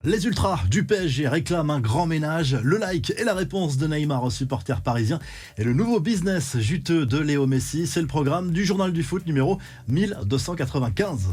Les ultras du PSG réclament un grand ménage, le like et la réponse de Neymar aux supporters parisiens et le nouveau business juteux de Léo Messi, c'est le programme du Journal du Foot numéro 1295.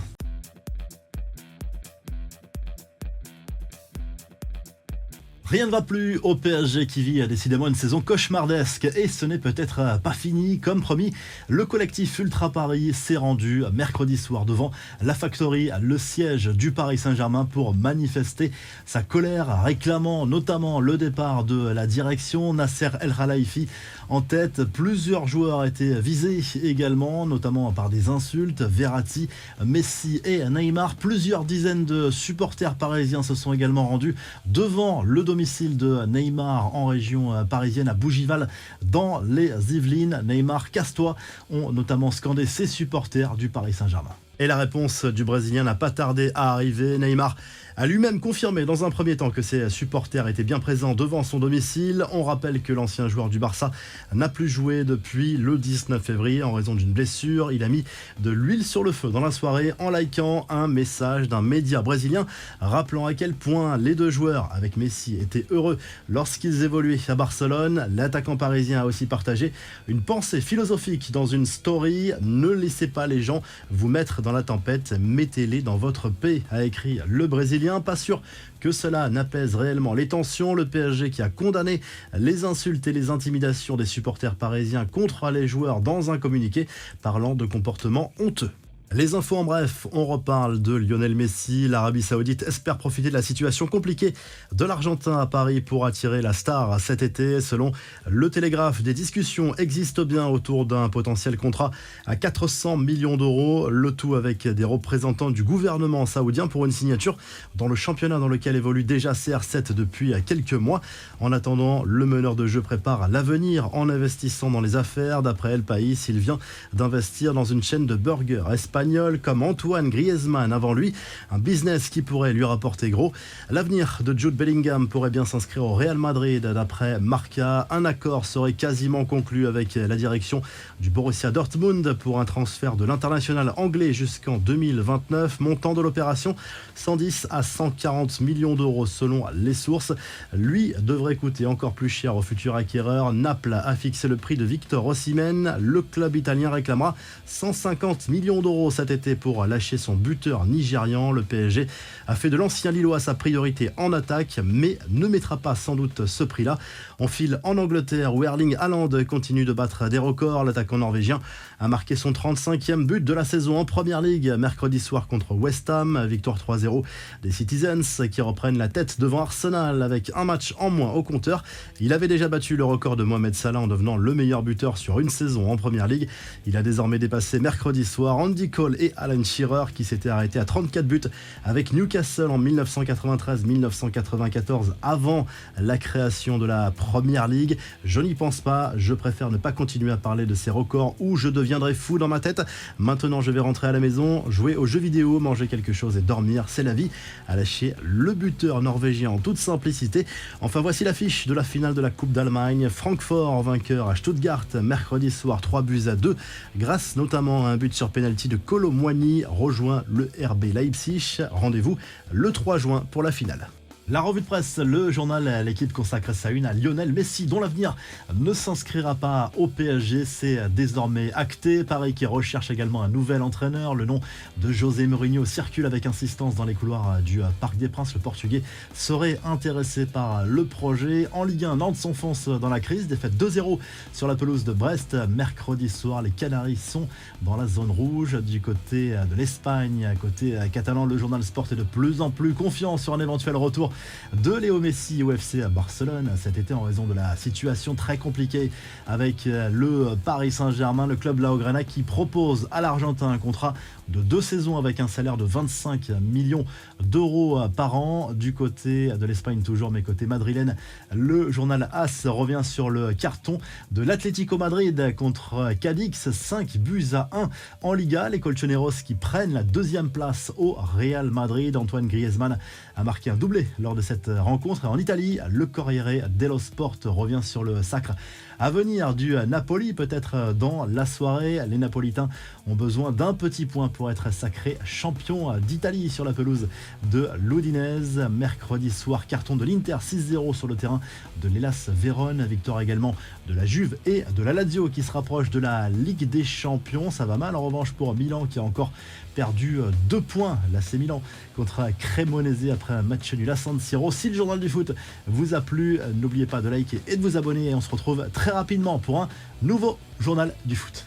Rien ne va plus au PSG qui vit décidément une saison cauchemardesque et ce n'est peut-être pas fini. Comme promis, le collectif Ultra Paris s'est rendu mercredi soir devant la Factory, le siège du Paris Saint-Germain, pour manifester sa colère, réclamant notamment le départ de la direction. Nasser El Khelaifi en tête. Plusieurs joueurs étaient visés également, notamment par des insultes. Verratti, Messi et Neymar. Plusieurs dizaines de supporters parisiens se sont également rendus devant le domicile de Neymar en région parisienne à Bougival dans les Yvelines. Neymar, casse-toi, ont notamment scandé ses supporters du Paris Saint-Germain. Et la réponse du Brésilien n'a pas tardé à arriver. Neymar a lui-même confirmé dans un premier temps que ses supporters étaient bien présents devant son domicile. On rappelle que l'ancien joueur du Barça n'a plus joué depuis le 19 février en raison d'une blessure. Il a mis de l'huile sur le feu dans la soirée en likant un message d'un média brésilien rappelant à quel point les deux joueurs avec Messi étaient heureux lorsqu'ils évoluaient à Barcelone. L'attaquant parisien a aussi partagé une pensée philosophique dans une story. Ne laissez pas les gens vous mettre dans la tempête, mettez-les dans votre paix, a écrit le Brésilien. Pas sûr que cela n'apaise réellement les tensions. Le PSG qui a condamné les insultes et les intimidations des supporters parisiens contre les joueurs dans un communiqué parlant de comportements honteux. Les infos en bref, on reparle de Lionel Messi. L'Arabie Saoudite espère profiter de la situation compliquée de l'Argentin à Paris pour attirer la star cet été. Selon le Télégraphe, des discussions existent bien autour d'un potentiel contrat à 400 millions d'euros. Le tout avec des représentants du gouvernement saoudien pour une signature dans le championnat dans lequel évolue déjà CR7 depuis quelques mois. En attendant, le meneur de jeu prépare l'avenir en investissant dans les affaires. D'après El País, il vient d'investir dans une chaîne de burgers espagnol comme Antoine Griezmann avant lui, un business qui pourrait lui rapporter gros. L'avenir de Jude Bellingham pourrait bien s'inscrire au Real Madrid d'après Marca. Un accord serait quasiment conclu avec la direction du Borussia Dortmund pour un transfert de l'international anglais jusqu'en 2029. Montant de l'opération 110 à 140 millions d'euros selon les sources. Lui devrait coûter encore plus cher au futur acquéreur. Naples a fixé le prix de Victor Osimhen. Le club italien réclamera 150 millions d'euros cet été pour lâcher son buteur nigérian. Le PSG a fait de l'ancien Lillois sa priorité en attaque, mais ne mettra pas sans doute ce prix-là. On file en Angleterre où Erling Haaland continue de battre des records. L'attaquant norvégien a marqué son 35e but de la saison en Première Ligue mercredi soir contre West Ham. Victoire 3-0 des Citizens qui reprennent la tête devant Arsenal avec un match en moins au compteur. Il avait déjà battu le record de Mohamed Salah en devenant le meilleur buteur sur une saison en Première Ligue. Il a désormais dépassé mercredi soir Andy Cole et Alan Shearer qui s'étaient arrêtés à 34 buts avec Newcastle en 1993-1994 avant la création de la Première Ligue. Je n'y pense pas, je préfère ne pas continuer à parler de ces records ou je deviendrai fou dans ma tête. Maintenant je vais rentrer à la maison, jouer aux jeux vidéo, manger quelque chose et dormir, c'est la vie, a lâché le buteur norvégien en toute simplicité. Enfin voici l'affiche de la finale de la Coupe d'Allemagne. Francfort vainqueur à Stuttgart mercredi soir 3-2 grâce notamment à un but sur pénalty de Kolo Muani rejoint le RB Leipzig. Rendez-vous le 3 juin pour la finale. La revue de presse, le journal L'équipe consacre sa une à Lionel Messi, dont l'avenir ne s'inscrira pas au PSG. C'est désormais acté. Paris qui recherche également un nouvel entraîneur. Le nom de José Mourinho circule avec insistance dans les couloirs du Parc des Princes. Le Portugais serait intéressé par le projet. En Ligue 1, Nantes s'enfonce dans la crise. Défaite 2-0 sur la pelouse de Brest. Mercredi soir, les Canaries sont dans la zone rouge. Du côté de l'Espagne, côté catalan, le journal Sport est de plus en plus confiant sur un éventuel retour de Léo Messi au FC à Barcelone cet été en raison de la situation très compliquée avec le Paris Saint-Germain. Le club Blaugrana qui propose à l'Argentin un contrat de 2 saisons avec un salaire de 25 millions d'euros par an. Du côté de l'Espagne toujours, mais côté madrilène, le journal AS revient sur le carton de l'Atlético Madrid contre Cadix, 5-1 en Liga. Les Colchoneros qui prennent la 2e place au Real Madrid. Antoine Griezmann a marqué un doublé lors de cette rencontre. En Italie, le Corriere dello Sport revient sur le sacre à venir du Napoli, peut-être dans la soirée. Les Napolitains ont besoin d'un petit point pour être sacré champion d'Italie sur la pelouse de l'Udinese. Mercredi soir, carton de l'Inter 6-0 sur le terrain de l'Hellas Vérone. Victoire également de la Juve et de la Lazio qui se rapproche de la Ligue des Champions. Ça va mal en revanche pour Milan qui a encore perdu 2 points. L'AC Milan contre Cremonese après un match nul à San Siro. Si le journal du foot vous a plu, n'oubliez pas de liker et de vous abonner. Et on se retrouve très rapidement pour un nouveau journal du foot.